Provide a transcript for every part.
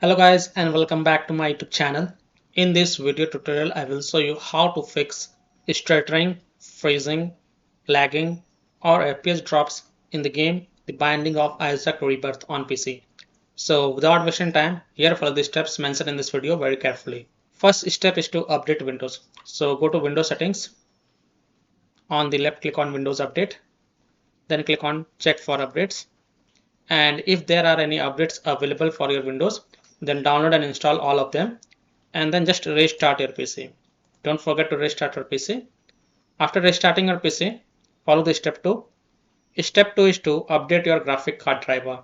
Hello guys and welcome back to my YouTube channel. In this video tutorial I will show you how to fix stuttering, freezing, lagging or FPS drops in the game The Binding of Isaac Rebirth on PC. So without wasting time, here follow the steps mentioned in this video very carefully. First step is to update Windows. So go to Windows settings. On the left click on Windows Update. Then click on check for updates. And if there are any updates available for your Windows, then download and install all of them and then just restart your PC. Don't forget to restart your PC. After restarting your PC, follow the step 2. Step 2 is to update your graphic card driver.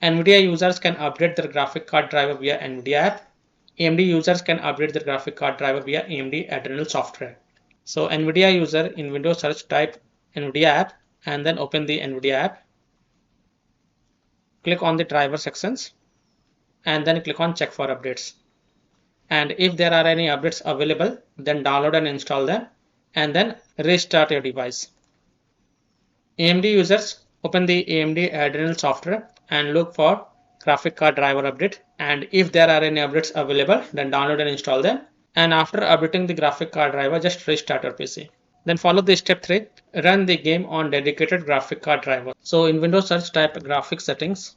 NVIDIA users can update their graphic card driver via NVIDIA app. AMD users can update their graphic card driver via AMD Adrenal software. So NVIDIA user in Windows search type NVIDIA app and then open the NVIDIA app. Click on the driver sections and then click on check for updates. And if there are any updates available, then download and install them and then restart your device. AMD users open the AMD Adrenal software and look for graphic card driver update, and if there are any updates available, then download and install them. And after updating the graphic card driver, just restart your PC. Then follow the step 3, run the game on dedicated graphic card driver. So in Windows search type graphics settings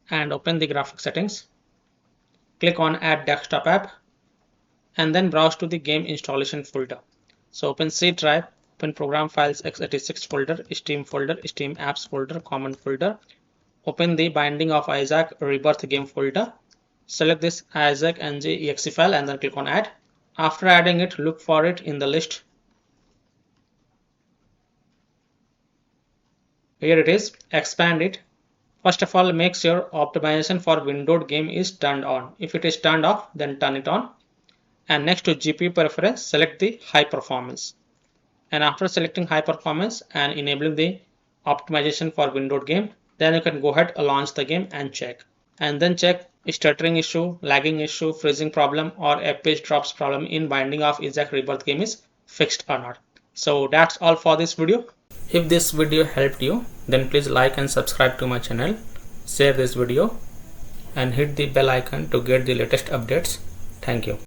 and open the graphics settings. Click on add desktop app and then browse to the game installation folder. So open C drive, open program files x86 folder, Steam folder, Steam apps folder, common folder. Open the Binding of Isaac Rebirth game folder. Select this Isaac ng.exe file and then click on add. After adding it, look for it in the list. Here it is. Expand it. First of all, make sure optimization for windowed game is turned on. If it is turned off, then turn it on. And next to GPU preference, select the high performance. And after selecting high performance and enabling the optimization for windowed game, then you can go ahead and launch the game and check. And then check stuttering issue, lagging issue, freezing problem or FPS drops problem in Binding of Isaac Rebirth game is fixed or not. So that's all for this video. If this video helped you, then please like and subscribe to my channel, share this video and hit the bell icon to get the latest updates. Thank you.